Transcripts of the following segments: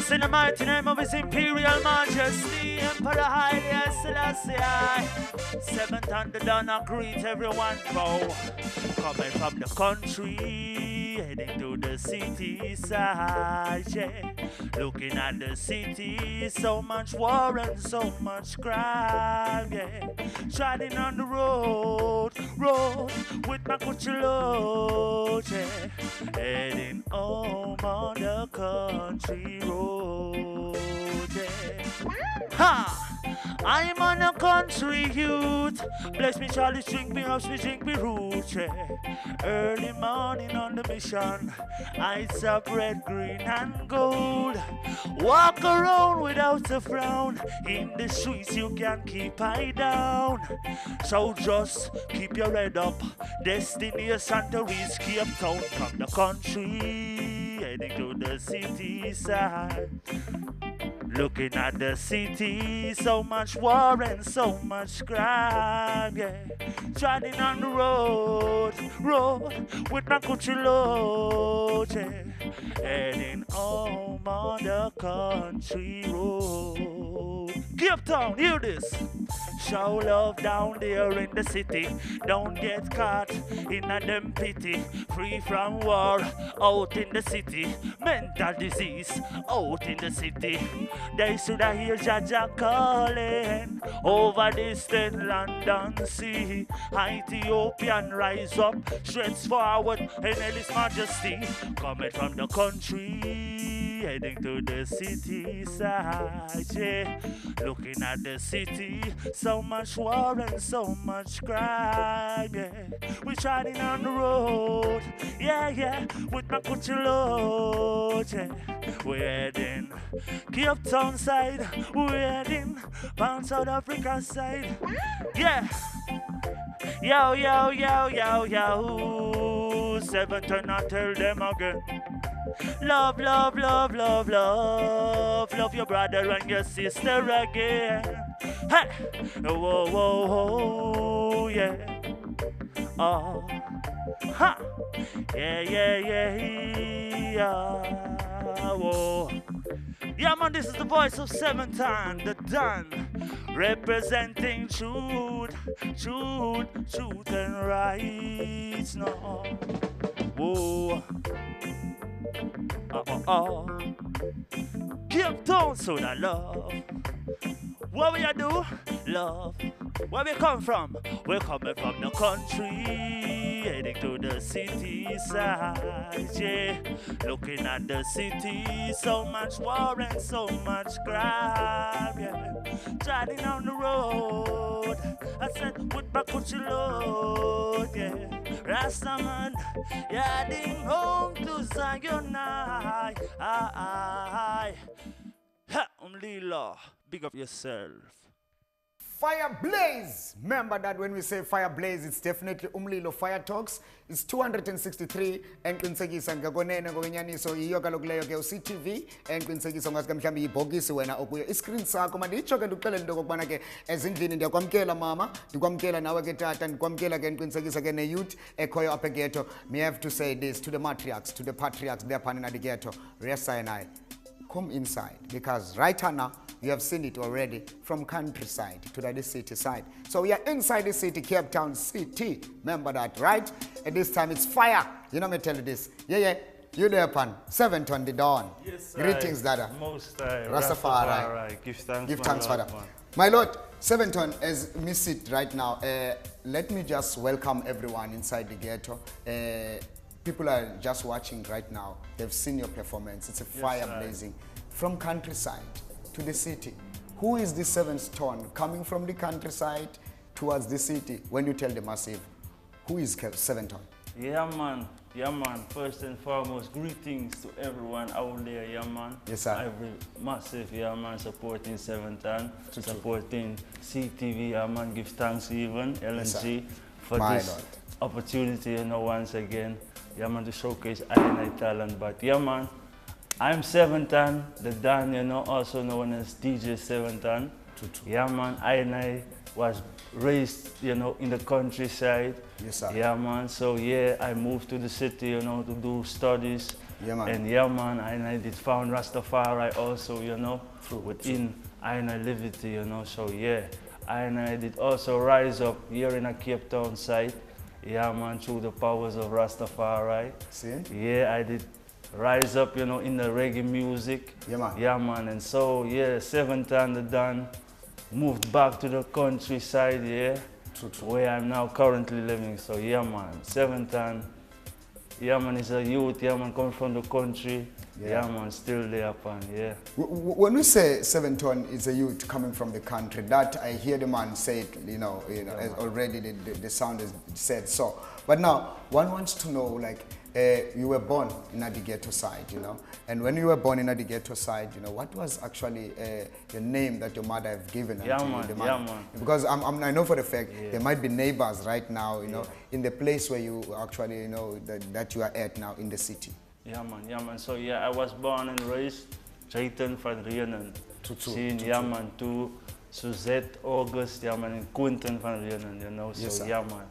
This in the mighty name of His Imperial Majesty, Emperor Haile Selassie. Seventon Da Donn, I greet everyone, bro. Coming from the country, heading to the city side, yeah. Looking at the city, so much war and so much crime, yeah. Striding on the road with my Gucci load, yeah. Heading home on the country road, yeah. Ha! I'm on a country youth. Bless me, Charlie, drink me house, me drink me root, yeah. Early morning on the mission, eyes up red, green and gold. Walk around without a frown. In the streets you can keep eye down. So just keep your head up. Destination to reach Cape Town. From the country, heading to the city side. Looking at the city, so much war and so much crime, yeah. Striding on the road with my Gucci load, yeah. Heading home on the country road. Cape Town, hear this. Show love down there in the city. Don't get caught in a them pity. Free from war, out in the city. Mental disease, out in the city. They should have hear Jaja calling over distant London sea. Ethiopian rise up, stretch forward in His Majesty. Coming from the country, heading to the city side, yeah. Looking at the city, so much war and so much crime, yeah. We riding on the road, yeah, with my Gucci load, yeah. We're heading Cape Town side, we're heading down South Africa side, yeah. Yo, Seventon, I tell them again. Love, love, love, love, love. Love your brother and your sister again. Hey! Whoa, whoa, whoa, yeah. Oh, ha! Yeah. Whoa. Yeah, man, this is the voice of Seventon Da Donn. Representing truth and right now. Whoa. Cape Town, so I love. What we do? Love. Where we come from? We're coming from the country, heading to the city side, yeah. Looking at the city, so much war and so much crime, yeah. Driving on the road, I said with my Gucci load, yeah. Rastaman, heading home to Zion, Umlilo, big up yourself. Fire blaze! Remember that when we say fire blaze, it's definitely Umlilo Fire Talks. It's 263 enqinisekisa ngakonene ngokwenyaniso iyo kaloku leyo ke uCTV enqinisekisa ngathi mhlawumbe ibhokisi wena okuyo iscreen sakho manje ichoke ndikuxelela into kokubana ke ezindlini ndiyakwamkela mama ndikwamkela nawe ke tata ndikwamkela ke enqinisekisa ke ne-youth ekhoyo apha eghetto. Me have to say this to the matriarchs, to the patriarchs there phana the ghetto. Rest and I come inside, because right now you have seen it already from countryside to the city side. So we are inside the city, Cape Town City. Remember that, right? And this time it's fire. You know me tell you this. Yeah. You there, pan. Seventon Da Donn. Yes, greetings, Dada. Most Rastafari. Give thanks, Give thanks, Father. My Lord, Seventon, as we sit right now, let me just welcome everyone inside the ghetto. People are just watching right now. They've seen your performance. It's a fire blazing. From countryside to the city. Who is this Seventon coming from the countryside towards the city? When you tell the massive, who is Seventon? Yeah, man. First and foremost, greetings to everyone out there, yeah, man. Yes, sir. Every massive, yeah, man, supporting Seventon, supporting CTV, yeah, man. Give thanks even, LNG, for this opportunity, you know, once again, yeah, man, to showcase I talent. But, yeah, man, I'm Seventon Da Donn, you know, also known as DJ Seventon. Yeah, man, I was raised, you know, in the countryside. Yes, sir. Yeah, man. So, yeah, I moved to the city, you know, to do studies. Yeah, man. And yeah, man, and I did found Rastafari also, you know, within I Liberty, you know. So yeah, I did also rise up here in a Cape Town site. Yeah, man, through the powers of Rastafari. See? Yeah, I did rise up, you know, in the reggae music. Yeah, man. Yeah, man. And so, yeah, Seventon Da Donn moved back to the countryside, yeah, where I'm now currently living. So, yeah, man, Seventon, yeah, man, is a youth, yeah, man, come from the country. Yeah, man, still there, pan, yeah. When we say Seventon is a youth coming from the country, that I hear the man say it, you know as already the sound is said so. But now, one wants to know, like, you were born in a ghetto side, you know, and when you were born in a ghetto side, you know, what was actually the name that your mother have given Yeah, to you? man, The yeah, man. Because I know for the fact there might be neighbors right now, you know, in the place where you actually, you know, that you are at now in the city. Yeah, man, yeah, man. So, yeah, I was born and raised Seventon van Rienen. Seen, yeah, man, to Suzette, August, yeah, man, and Quentin van Rienen, you know, so, Yes, sir. yeah, man.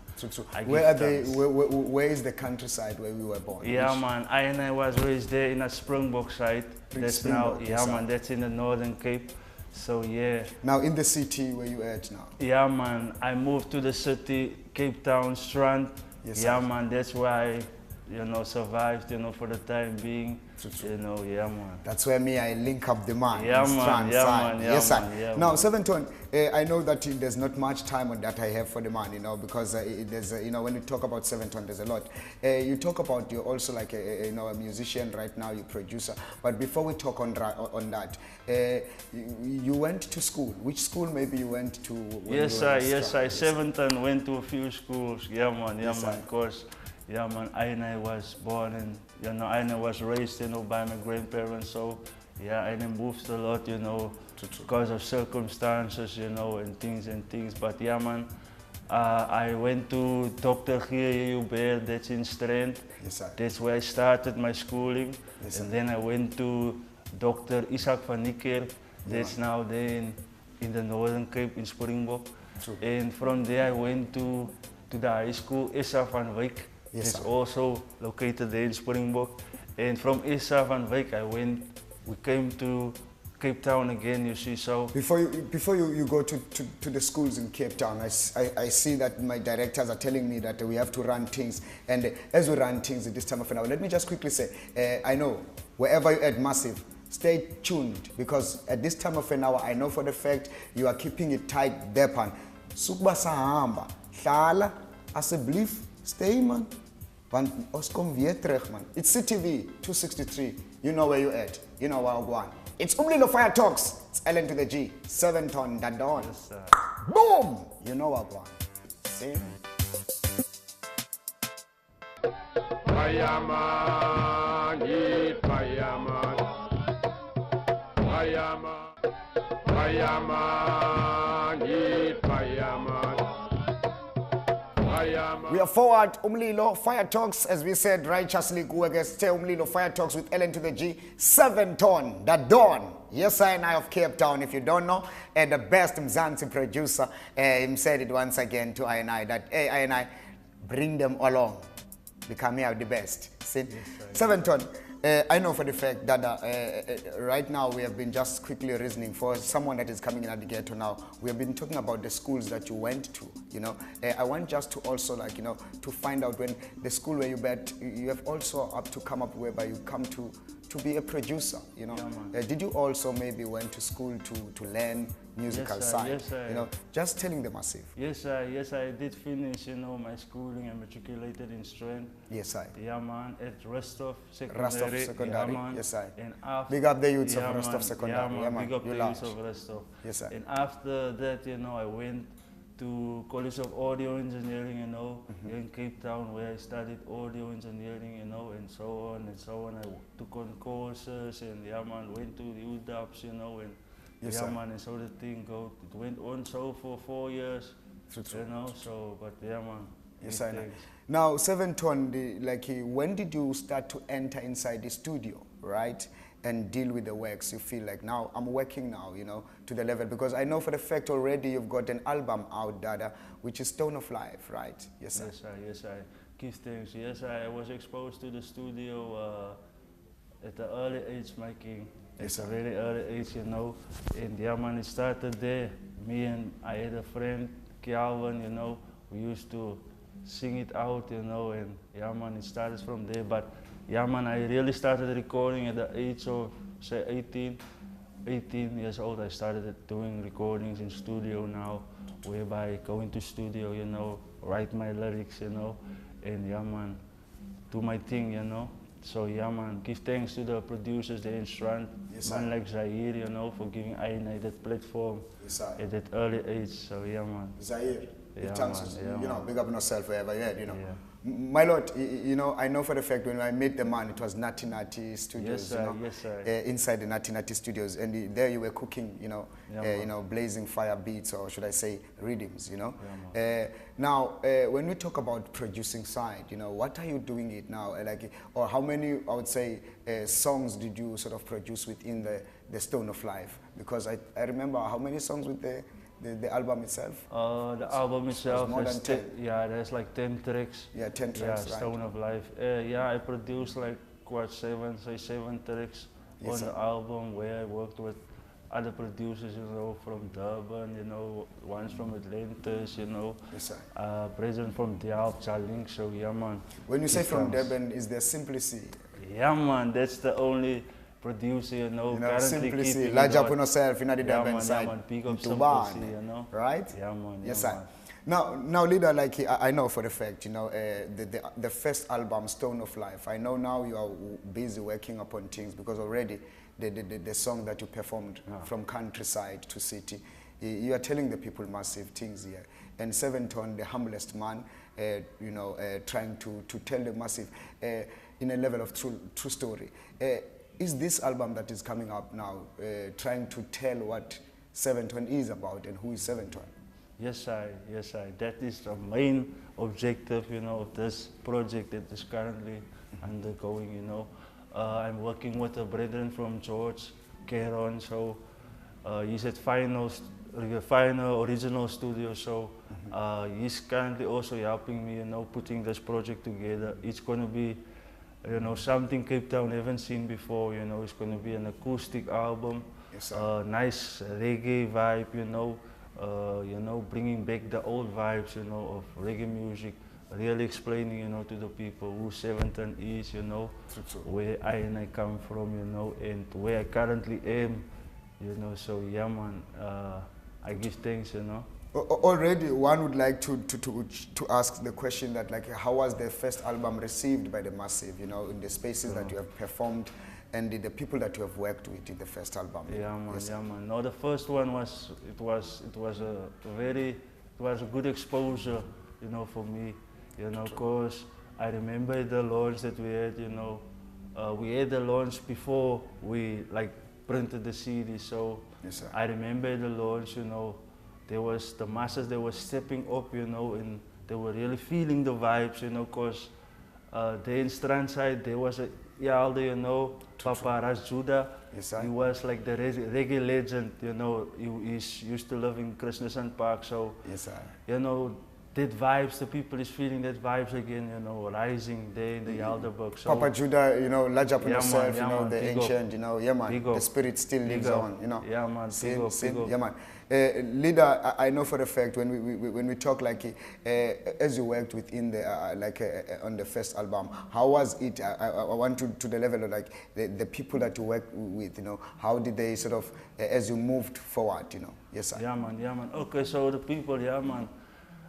Where is the countryside where we were born? Yeah, man, I was raised there in a Springbok site. That's Springbok, now, yes, yeah, man, that's in the Northern Cape. So, yeah. Now in the city where you at now? Yeah, man, I moved to the city, Cape Town, Strand. Yes, yeah, sir. man, that's why I, you know, survived, you know, for the time being. You know, yeah, man. That's where I link up the man. Yeah, in man, Strand yeah, side. man, yeah, yes, sir. man, yeah, now, man. Seventon, I know that there's not much time on that I have for the man, you know, because there's, you know, when you talk about Seventon, there's a lot. You talk about you're also like you know, a musician right now, you're producer. But before we talk on that, you went to school. Which school maybe you went to? Yes, I Seventon went to a few schools. Yeah, man, Yes, of course. Yeah, man, I was born and, you know, I was raised, you know, by my grandparents. So, yeah, I moved a lot, you know, because of circumstances, you know, and things. But, yeah, man, I went to Dr. Hubert, that's in Strand. Yes, sir. That's where I started my schooling. Yes, and then I went to Dr. Isaac van Niekerk, that's now there in the Northern Cape in Springbok. And from there I went to the high school, Issa van Wyk. Yes, it's sir. also located there in Springbok. And from Issa van Wyk we came to Cape Town again, you see, so. Before you go to the schools in Cape Town, I see that my directors are telling me that we have to run things. And as we run things at this time of an hour, let me just quickly say, I know, wherever you're at Massive, stay tuned, because at this time of an hour, I know for the fact you are keeping it tight, Depan. Sukba sahamba, hlala, asseblief, stay man. Want ons kom weer terug, man. It's CTV 263. You know where you at. You know where I want. It's Umlilo Fire Talks. It's LN to the G. Seventon Da Donn. Yes, sir. Boom! You know what I want. See? Fireman, yeah, fireman. Fireman, fireman, yeah, fireman. We are forward, Umlilo Fire Talks, as we said righteously, stay Umlilo Fire Talks with LN to the G, Seventon Da Donn. Yes, I of Cape Town, if you don't know, and the best Mzansi producer, him said it once again to I that, hey, I bring them along, become here the best. See? Yes, Seventon, I know for the fact that right now we have been just quickly reasoning for someone that is coming in at the ghetto now. We have been talking about the schools that you went to, you know. I want just to also, like, you know, to find out when the school where you bet, you have also up to come up whereby you come to be a producer, you know. Yeah, did you also maybe went to school to learn musical side? Yes, you know, just telling the Massive. Yes, I did finish, you know, my schooling and matriculated in Strand. Yes, I. Yeah, man, at Rostov Secondary. Rostov Secondary, yeah, man. yes, I. And after, big up the youths yeah, of Rostov man. Secondary. Yeah, man, big up you the large. youths of Rostov. Yes, sir. And after that, you know, I went to College of Audio Engineering, you know, in Cape Town, where I studied audio engineering, you know, and so on and so on. I took on courses and, yeah, man, went to the UDAPs, you know, and yes, yeah, sir. man, and so the thing go. It went on so for 4 years, you know, so, but yeah, man. Yes, I know. Now, Seventon, when did you start to enter inside the studio, right? And deal with the works? You feel like, now I'm working now, you know, to the level, because I know for the fact already you've got an album out, Dada, which is Stone of Life, right? Yes, sir. Yes, I give thanks. Yes, I was exposed to the studio at the early age, my king. Yes, At a sir. very early age, you know. And yeah, man, it started there. Me and I had a friend, Calvin, you know. We used to sing it out, you know, and yeah, man, it started from there. But yeah, man, I really started recording at the age of, say, 18 years old. I started doing recordings in studio now, whereby I go into studio, you know, write my lyrics, you know, and yeah, man, do my thing, you know. So yeah, man, give thanks to the producers there in front, Yes, man sir. like Zaire, you know, for giving I that platform Yes, sir. at that early age. So yeah, man. Zaire, Yeah, thanks, man, yeah, you know, man. big up on yourself wherever you're at, you know. Yeah. My lord, you know, I know for the fact when I met the man, it was Natty Natty Studios, Yes, sir, you know, yes, sir. inside the Natty Natty Studios, and there you were cooking, you know, Yeah, you man. know, blazing fire beats, or should I say rhythms, you know. Yeah, Now, when we talk about producing side, you know, what are you doing it now? Like, or how many, I would say, songs did you sort of produce within the Stone of Life? Because I remember how many songs with the album itself? The album itself more has than 10. yeah, there's like 10 tracks. Yeah, 10 tracks, Yeah, right. Stone of Life. Yeah, I produced like what, seven tracks Yes, on sir. the album, where I worked with other producers, you know, from Durban, you know, ones from Atlantis, you know, Yes, sir. President from Delft, Charlink, so yeah, man. When you say Give from thanks. Durban, is there Simplicity? Yeah, man, that's the only producer, you know, You know, currently Simplicity, keeping large it up hot. on yourself, in the Yeah, Durban man, side, yeah, man, big up into Simplicity, Ban, you know. right? Yeah, man, Yes, yeah, sir. man. Now, leader, like I know for the fact, you know, the first album, Stone of Life. I know now you are busy working upon things because already the song that you performed from countryside to city, you are telling the people massive things here. And Seventon, the humblest man, you know, trying to tell the massive in a level of true story. Is this album that is coming up now trying to tell what Seventon is about and who is Seventon? Yes, I. That is the main objective, you know, of this project that is currently undergoing, you know. I'm working with a brethren from George, Caron, so he's at final original studio, so he's currently also helping me, you know, putting this project together. It's going to be, you know, something Cape Town haven't seen before, you know. It's going to be an acoustic album, Yes, sir. nice reggae vibe, you know, bringing back the old vibes, you know, of reggae music, really explaining, you know, to the people who Seventon is, you know, True. where I come from, you know, and where I currently am, you know. So yeah, man, I give thanks, you know. Already, one would like to ask the question that, like, how was the first album received by the massive, you know, in the spaces that you have performed and the people that you have worked with in the first album? Yeah, man, Yes, yeah, man. No, the first one was a good exposure, you know, for me, you know, cause I remember the launch that we had, you know, we had the launch before we like printed the CD, so Yes, sir. I remember the launch, you know, there was the masses, they were stepping up, you know, and they were really feeling the vibes, you know, cause there in Strandside, there was a Yalde, you know, Papa Ras Judah. Yes, sir. He was like the reggae legend, you know. He used to live in Christensen Park, so Yes, sir. you know that vibes. The people is feeling that vibes again, you know, rising there in the Yalderberg. So Papa Judah, you know, large up on Yeah, yourself, man, you yeah, know, man, the big up. ancient, you know, yeah, man, Big the up. spirit still Big lives up. on, you know. Yeah, man, big up, big up. Yeah, man. Leader, I know for the fact when we talk like as you worked within the on the first album, how was it? I want to the level of like the people that you worked with, you know, how did they sort of as you moved forward, you know? Yes, sir. Yeah, man, yeah, man. Okay, so the people, yeah, man,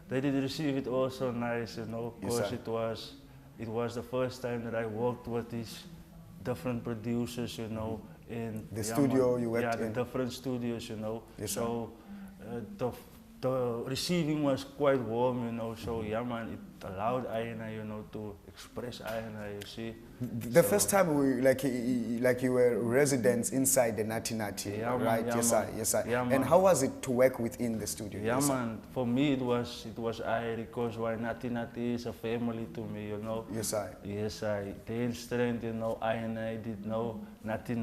they did receive it also nice, you know, Yes, because sir. it was the first time that I worked with these different producers, you know, in The studio man, you worked the in. different studios, you know. Yes, sir. So the receiving was quite warm, you know. So yeah, man, it allowed I, you know, to express I, you see. The first time we like you were residents inside the Natty Natty, Yeah, man, right? yeah, Yes, man. sir. Yes, sir. Yeah, And man. how was it to work within the studio? Yeah, Yes, sir. man. For me, it was I, because why Nati is a family to me, you know. Yes, sir. Yes, I. The strength, you know, I did know Nati,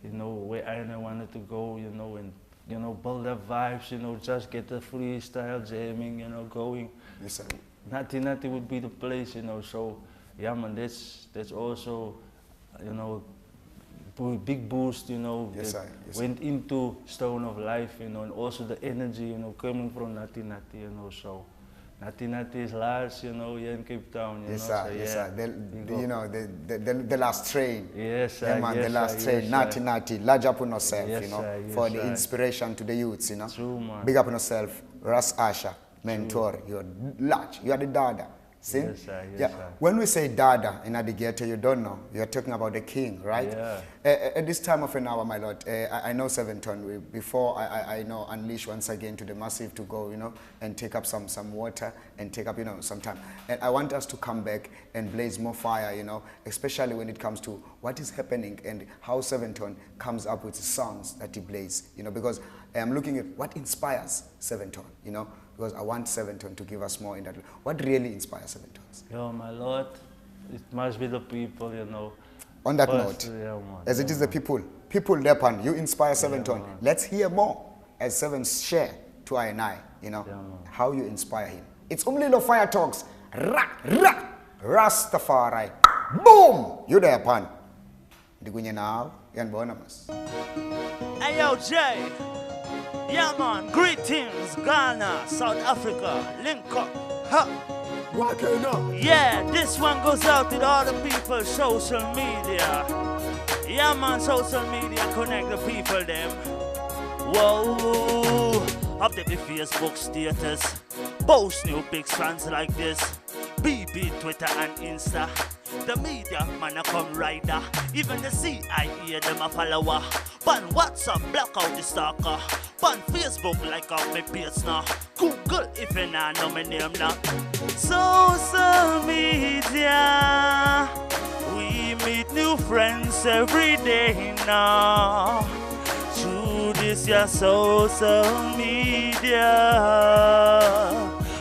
you know, where I wanted to go, you know, and you know, build up vibes, you know, just get the freestyle jamming, you know, going. Yes, sir. Nati would be the place, you know. So yeah, man, that's also, you know, big boost, you know, Yes, that sir. Yes, went into Stone of Life, you know, and also the energy, you know, coming from Nati Nati, you know, so Nati Nati is large, you know, here in Cape Town, you Yes, know, sir. so Yes, yeah, sir. big You up. know, the last train. Yes, sir. Yeah, man, yes, the last sir, train. yes, Nati sir. Nati. Large up on yourself, Yes, you know, sir, yes, for the sir. inspiration to the youths, you know. True, man. Big up on yourself. Ras Asha, mentor. You're large. You are the dada. See? Yes, sir, yes, yeah. sir. When we say dada in the ghetto, you don't know. You're talking about the king, right? Yeah. At this time of an hour, my lord, I know Seventon. Before I know unleash once again to the massive to go, you know, and take up some water and take up, you know, some time. And I want us to come back and blaze more fire, you know, especially when it comes to what is happening and how Seventon comes up with songs that he plays, you know, because I'm looking at what inspires Seventon, you know, because I want Seventon to give us more in that. What really inspires Seventon? Yo, my lord, it must be the people, you know. On that First, note, yeah, man, as it yeah, is the people therepan, you inspire Seventon. man. Let's hear more as Seven share to I and I, you know, Yeah, man. how you inspire him. It's Umlilo Fire Talks. Ra, ra, Rastafari. Boom! You therepan. Digunya now, yan bonamas. Hey yo, Jay. Yeah, man. Greetings, Ghana, South Africa. Link up. Ha. Yeah, this one goes out to all the people, social media. Yeah, man, social media connect the people, them. Whoa. Update the Facebook status. Post new pics, fans like this. BB, Twitter and Insta. The media, man, a come rider. Even the CIA, them a follower. Pan WhatsApp, block out the stalker. Pan Facebook, like up my page now. Google, if you not know my name now. Social media. We meet new friends every day now. Through this, yeah, social media.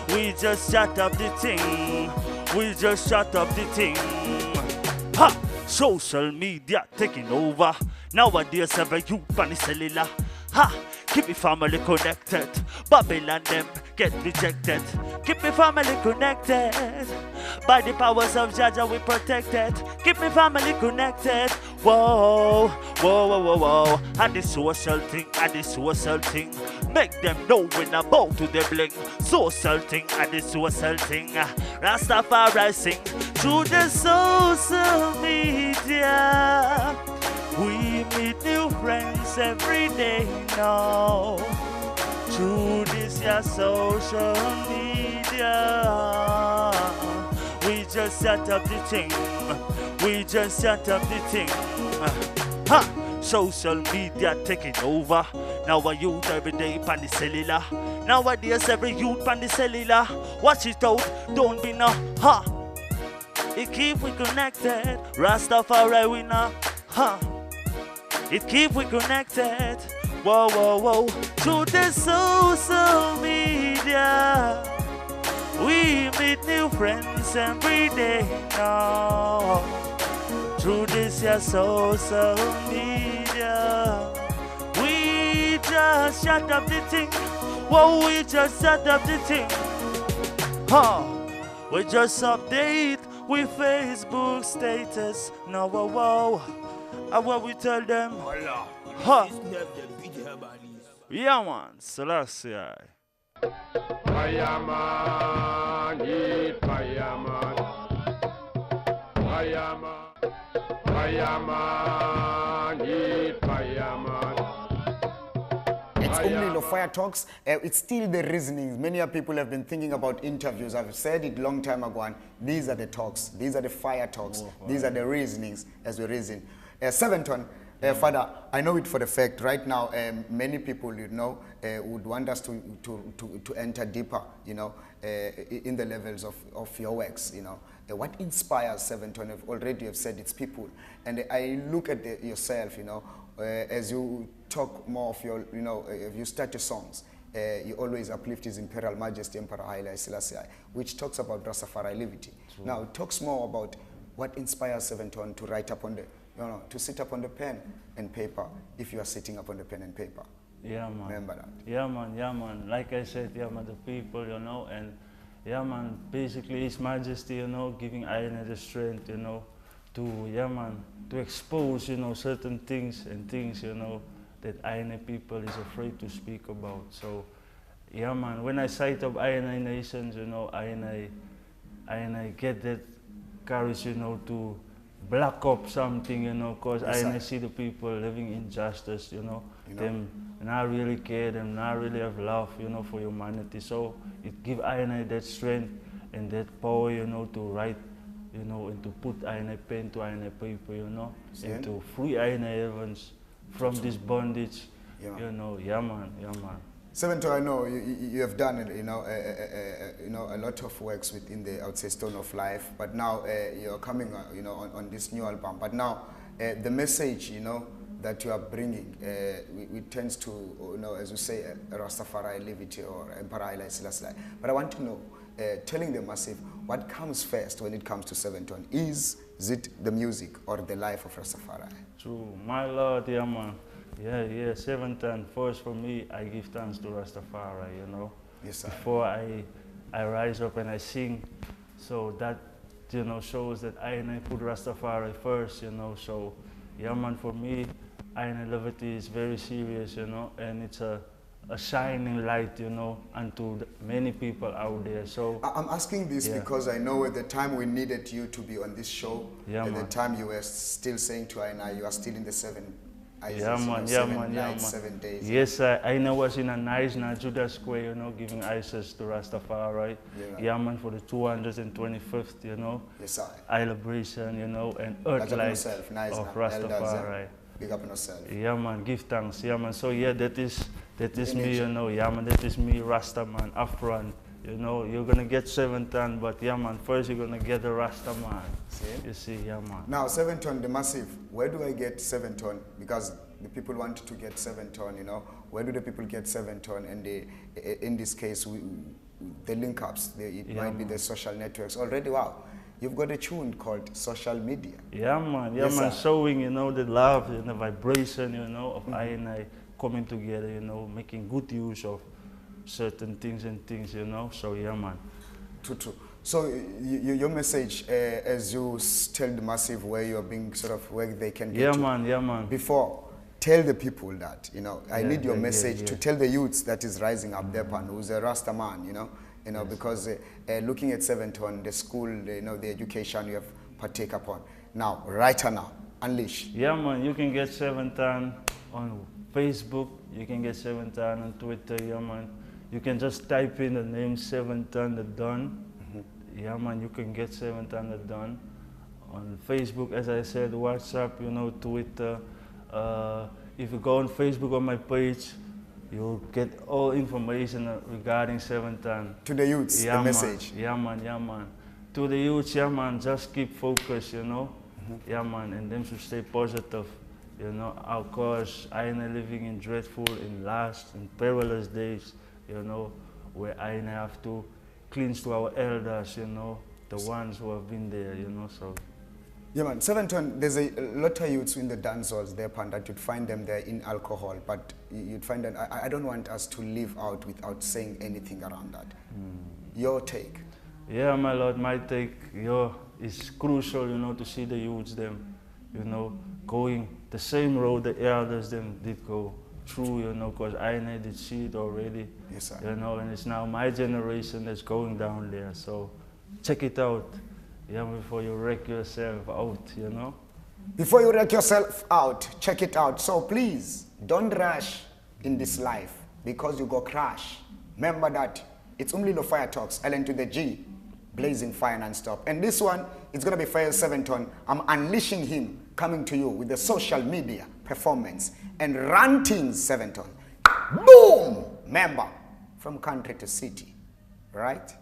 We just shut up the thing. We just shut up the thing. Ha! Social media taking over. Nowadays, every youth on the cellular. Ha! Keep me family connected. Babylon them get rejected. Keep me family connected. By the powers of Jaja we protected. Keep me family connected. Whoa, whoa, whoa, whoa, whoa. And the social thing, and the social thing. Make them know when I bow to the bling. Social thing, and the social thing. Rastafari sing through the social media. We meet new friends every day now. Through this yeah, social media. We just set up the thing. We just set up the thing. Ha! Social media taking over. Now a youth every day pan the cellular. Nowadays every youth pan the cellular. Watch it out, don't be no ha. It keep we connected. Rastafari we now. Ha. It keep we connected. Whoa, whoa, whoa. To the social media. We meet new friends every day now. Through this yeah, social media. We just shut up the thing. Whoa, we just shut up the thing. Huh. We just update with Facebook status. Now, whoa, whoa. And what we tell them? Huh. Yeah, man. Selassie. Fireman, yeah, fireman. Fireman, fireman, yeah, fireman. It's Umlilo Fire Talks. It's still the reasonings. Many people have been thinking about interviews. I've said it long time ago. And these are the talks. These are the fire talks. These are the reasonings as we reason. Seventon, Father, I know it for the fact right now. Many people, you know, would want us to enter deeper, you know, in the levels of your works, you know. What inspires Seventon? Already have said it's people, and I look at yourself, you know, as you talk more of your, you know, if you start your songs. You always uplift His Imperial Majesty Emperor Haile Selassie, which talks about Rastafari liberty. True. Now it talks more about what inspires Seventon to write up on the, you know, to sit up on the pen and paper. If you are sitting up on the pen and paper, yeah, man. Remember that. Yeah, man. Yeah, man. Like I said, yeah, man. The people, you know, and yeah, man. Basically, His Majesty, you know, giving Iron the strength, you know, to, yeah man, to expose, you know, certain things and things, you know, that INA people is afraid to speak about. So, yeah man, when I sight up INA nations, you know, INA get that courage, you know, to black up something, you know, because I see the people living injustice, you know, them not really care, them not really have love, you know, for humanity. So it give INA that strength and that power, you know, to write, you know, and to put INA pen to INA paper, you know, and to free INA Evans from this bondage, you know, yeah man. Seventon, I know you have done, you know, a lot of works within the, I would say, Stone of Life, but now you're coming, you know, on this new album. But now the message, you know, that you are bringing, we tends to, you know, as you say, Rastafari Liberty or Emperor Haile Selassie. But I want to know, telling the massive, what comes first when it comes to Seventon? Is it the music or the life of Rastafari? True, my Lord, yeah man. Yeah, Seventon. First for me, I give thanks to Rastafari, you know. Yes, sir. Before I rise up and I sing, so that, you know, shows that I put Rastafari first, you know. So, yeah man, for me, INA Liberty is very serious, you know, and it's a shining light, you know, unto many people out there. So I'm asking this because I know at the time we needed you to be on this show, at the time you were still saying to INA, you are still in the 7 days. Yes, I was in a nice Judah Square, you know, giving ISIS to Rastafari. Yeah, man, for the 225th, you know, celebration, you know, and earth light of Rastafari. Big up on yourself. Yeah, man, give thanks. Yeah, man. So yeah, that is me, you know. Yeah, man, that is me, Rasta man, Afran. You know, you're gonna get Seventon, but yeah, man, first you're gonna get the Rasta man. See? You see, yeah, man. Now, Seventon, the massive. Where do I get Seventon? Because the people want to get Seventon, you know. Where do the people get Seventon? And in this case, the link ups. It might be the social networks already. Wow. You've got a tune called Social Media. Yeah, man. Yeah, man. Showing, you know, the love and the vibration, you know, of I coming together, you know, making good use of certain things, you know. So, yeah, man. True. So, your message, as you tell the massive where you're being sort of, where they can get to. Yeah, man. Before, tell the people that, you know, I need your message to tell the youths that is rising up there, pan, who's a Rasta man, you know. You know, because looking at Seventon, the school, you know, the education you have partake upon. Now, right now, unleash. Yeah, man, you can get Seventon on Facebook. You can get Seventon on Twitter, yeah, man. You can just type in the name Seventon Da Donn. Yeah, man, you can get Seventon Da Donn. On Facebook, as I said, WhatsApp, you know, Twitter. If you go on Facebook on my page, you'll get all information regarding Seventon. To the youths, the message. Yeah, man. To the youths, yeah, man, just keep focused, you know. Yeah, man, and them should stay positive, you know. Of course, I am living in dreadful, in last, and perilous days, you know, where I have to cling to our elders, you know, the ones who have been there, you know, so. Yeah, man. Seventon, there's a lot of youths in the dance halls there, pan, that you'd find them there in alcohol, but you'd find that I don't want us to live out without saying anything around that. Your take? Yeah, my Lord, my take, is crucial, you know, to see the youths, them, you know, going the same road the elders them did go through, you know, because I did see it already. Yes, sir. You know, and it's now my generation that's going down there, so check it out. Yeah, before you wreck yourself out, you know? Before you wreck yourself out, check it out. So please, don't rush in this life because you go crash. Remember that it's Umlilo Fire Talks, L to the G, blazing fire non-stop. And this one, it's going to be Fire Seventon. I'm unleashing him, coming to you with the social media performance and ranting Seventon. Boom! Remember, from country to city, right?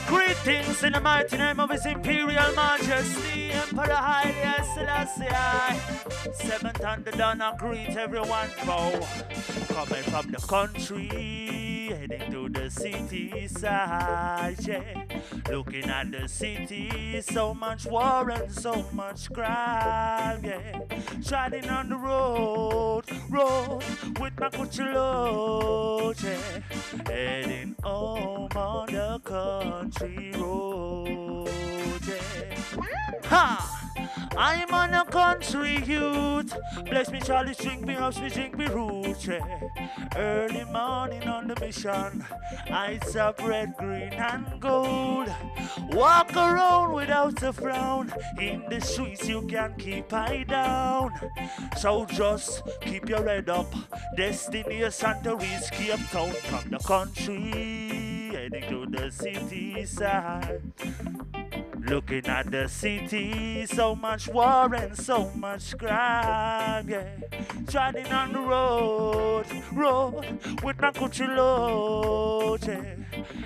Greetings in the mighty name of His Imperial Majesty, Emperor Haile Selassie. Seventon Da Donn, I greet everyone, bro. Coming from the country, heading to the city side, yeah. Looking at the city, so much war and so much crime, yeah. Striding on the road with my cuchillo, yeah. Heading home on the country road, yeah. Ha! I'm on a country youth. Bless me, Charlie, drink me, house me, drink me root. Yeah. Early morning on the mission. Eyes up red, green, and gold. Walk around without a frown. In the streets, you can keep eye down. So just keep your head up. Destination to reach Cape Town from the country, heading to the city side. Looking at the city, so much war and so much crime, yeah. Driving on the road with my country load, yeah.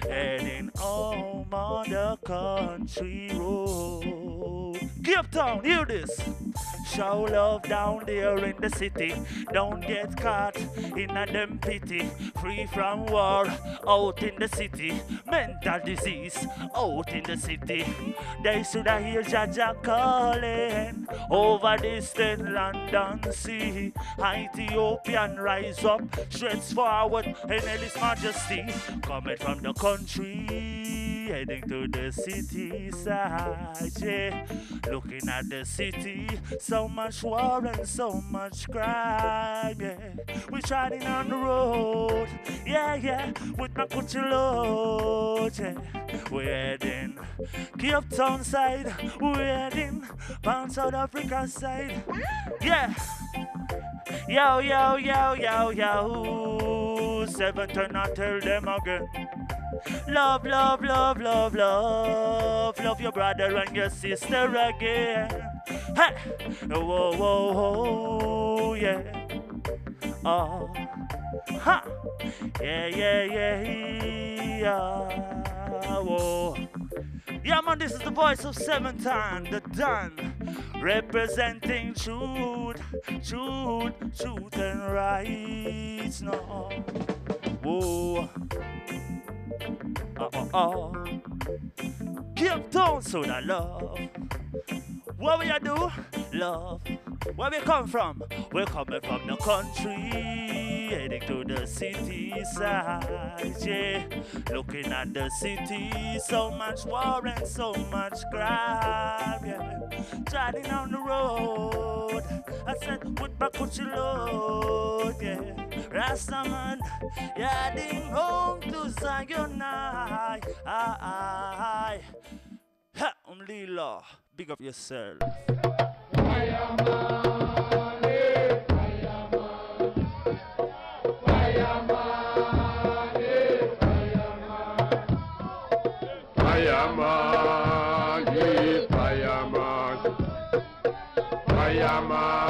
Heading home on the country road. Cape Town, hear this. Show love down there in the city. Don't get caught in a them pity. Free from war, out in the city. Mental disease, out in the city. They should have hear Jaja calling over distant London Sea. Ethiopian rise up, stretch forward in His Majesty. Coming from the country, heading to the city side, yeah. Looking at the city, so much war and so much crime, yeah. We're riding on the road, yeah, with my country load, yeah. We're heading Cape Town side, we're heading down South Africa side, yeah. Yo, Seventon, I tell them again. Love, love, love, love, love. Love your brother and your sister again. Hey! Whoa, whoa, whoa, yeah. Oh, ha! Yeah. Whoa. Yeah, man, this is the voice of Seventon Da Donn. Representing truth and right now. Whoa. Cape Town, so that love. What we do? Love. Where we come from? We're coming from the country, heading to the city side, yeah. Looking at the city, so much war and so much crime, yeah. Driving on the road, I said with my country load, yeah. Rastaman, heading home to Zion, Ha, Umlilo, big up yourself. Fireman.